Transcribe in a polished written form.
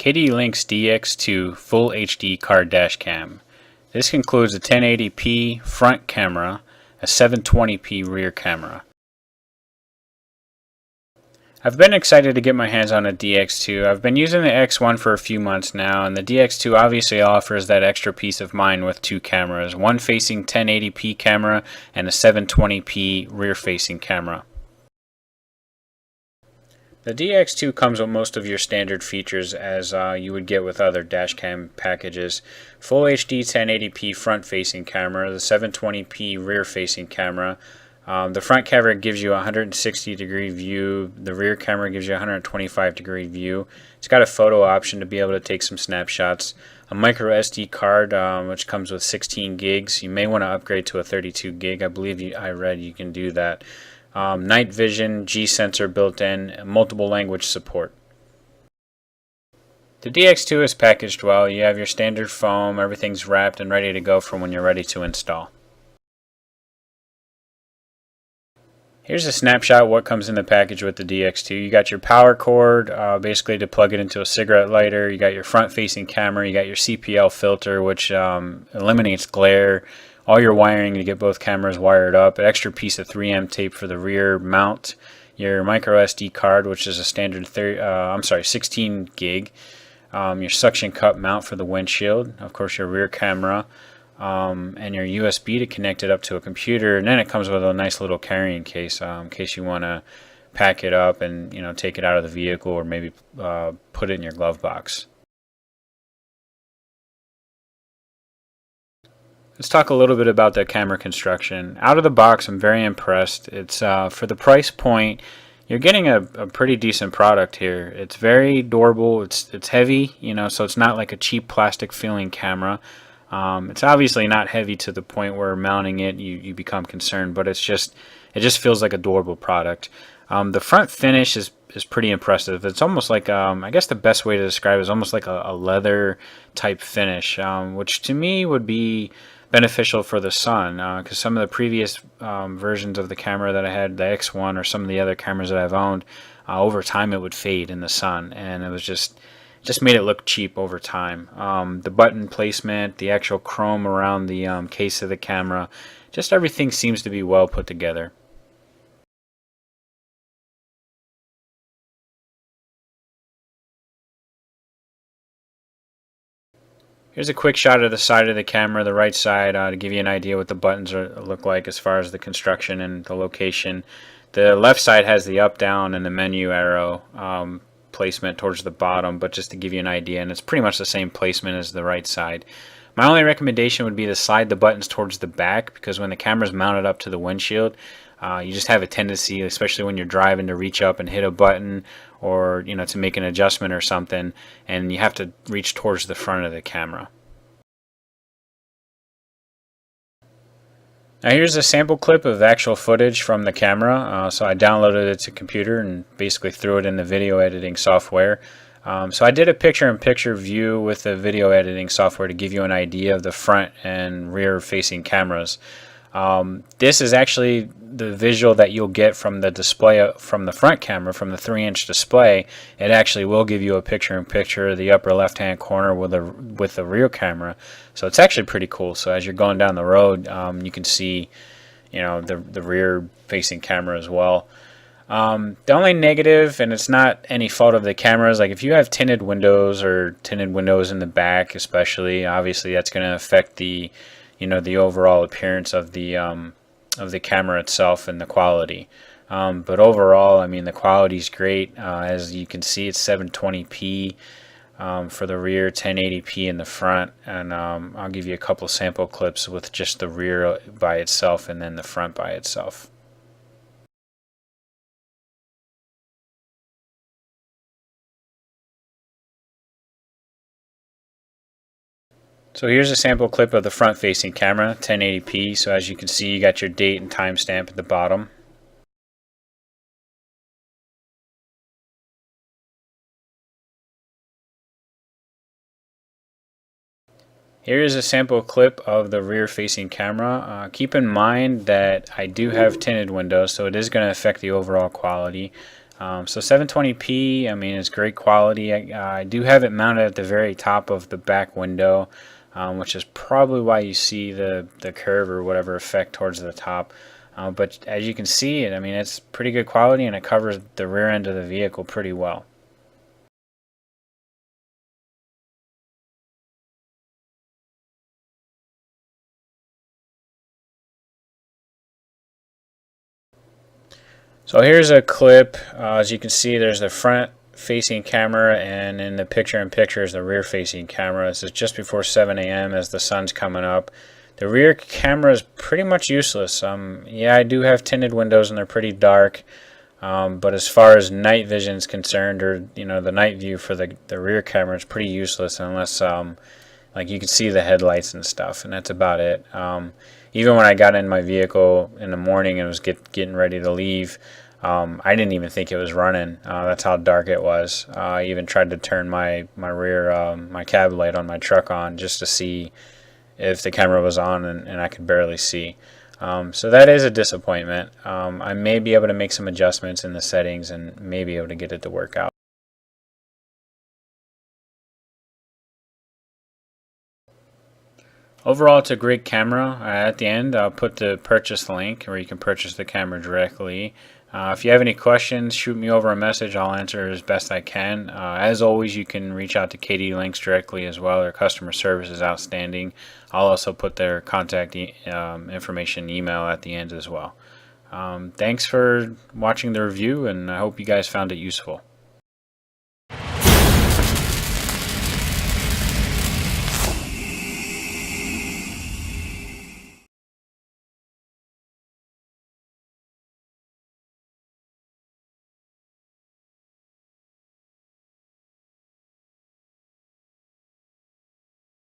KDlinks DX2 Full HD car dash cam. This includes a 1080p front camera, a 720p rear camera. I've been excited to get my hands on a DX2. I've been using the X1 for a few months now, and the DX2 obviously offers that extra peace of mind with two cameras, one facing 1080p camera and a 720p rear facing camera. The DX2 comes with most of your standard features as you would get with other dashcam packages. Full HD 1080p front-facing camera, the 720p rear-facing camera. The front camera gives you a 160-degree view. The rear camera gives you a 125-degree view. It's got a photo option to be able to take some snapshots. A micro SD card, which comes with 16 gigs. You may want to upgrade to a 32 gig. I believe I read you can do that. Night vision, G sensor built in, multiple language support. The DX2 is packaged well. You have your standard foam, everything's wrapped and ready to go for when you're ready to install. Here's a snapshot of what comes in the package with the DX2. You got your power cord, basically to plug it into a cigarette lighter. You got your front-facing camera. You got your CPL filter, which eliminates glare. All your wiring to get both cameras wired up. An extra piece of 3M tape for the rear mount. Your micro SD card, which is a standard 16 gig. Your suction cup mount for the windshield. Of course, your rear camera. And your USB to connect it up to a computer, and then it comes with a nice little carrying case in case you want to pack it up and take it out of the vehicle, or maybe put it in your glove box. Let's talk a little bit about the camera construction. Out of the box, I'm very impressed. It's for the price point, you're getting a pretty decent product here. It's very durable. It's heavy, so it's not like a cheap plastic feeling camera. It's obviously not heavy to the point where mounting it you become concerned, but it just feels like a durable product. The front finish is pretty impressive. It's almost like I guess the best way to describe it is almost like a leather type finish, which to me would be beneficial for the sun, because some of the previous versions of the camera that I had, the X1 or some of the other cameras that I've owned, over time it would fade in the sun, and it was just made it look cheap over time. The button placement, the actual chrome around the case of the camera, just everything seems to be well put together. Here's a quick shot of the side of the camera, the right side, to give you an idea what the buttons look like as far as the construction and the location. The left side has the up, down, and the menu arrow placement towards the bottom, but just to give you an idea, and it's pretty much the same placement as the right side. My only recommendation would be to slide the buttons towards the back, because when the camera's mounted up to the windshield, you just have a tendency, especially when you're driving, to reach up and hit a button, or to make an adjustment or something, and you have to reach towards the front of the camera. Now here's a sample clip of actual footage from the camera. So I downloaded it to computer and basically threw it in the video editing software. So I did a picture-in-picture view with the video editing software to give you an idea of the front and rear facing cameras. This is actually the visual that you'll get from the display from the front camera, from the 3-inch display. It actually will give you a picture-in-picture of the upper left-hand corner with the rear camera. So it's actually pretty cool. So as you're going down the road, you can see, the rear-facing camera as well. The only negative, and it's not any fault of the cameras, like if you have tinted windows in the back, especially, obviously that's going to affect the the overall appearance of the camera itself and the quality. But overall, I mean, the quality is great. As you can see, it's 720p for the rear, 1080p in the front, and I'll give you a couple sample clips with just the rear by itself and then the front by itself. So here's a sample clip of the front-facing camera, 1080p. So as you can see, you got your date and timestamp at the bottom. Here is a sample clip of the rear-facing camera. Keep in mind that I do have tinted windows, so it is going to affect the overall quality. So 720p, I mean, it's great quality. I do have it mounted at the very top of the back window, which is probably why you see the curve or whatever effect towards the top. But as you can see, I mean, it's pretty good quality, and it covers the rear end of the vehicle pretty well. So here's a clip. As you can see, there's the front facing camera, and in the picture-in-picture is the rear facing camera. This is just before 7 a.m. as the sun's coming up. The rear camera is pretty much useless. Yeah, I do have tinted windows and they're pretty dark, but as far as night vision is concerned, or the night view for the rear camera is pretty useless unless like you can see the headlights and stuff, and that's about it. Even when I got in my vehicle in the morning and was getting ready to leave, I didn't even think it was running. That's how dark it was. I even tried to turn my rear my cab light on my truck on just to see if the camera was on, and I could barely see. So that is a disappointment. I may be able to make some adjustments in the settings and may be able to get it to work out. Overall, it's a great camera. At the end, I'll put the purchase link where you can purchase the camera directly. If you have any questions, shoot me over a message. I'll answer as best I can. As always, you can reach out to KDlinks directly as well. Their customer service is outstanding. I'll also put their contact information email at the end as well. Thanks for watching the review, and I hope you guys found it useful.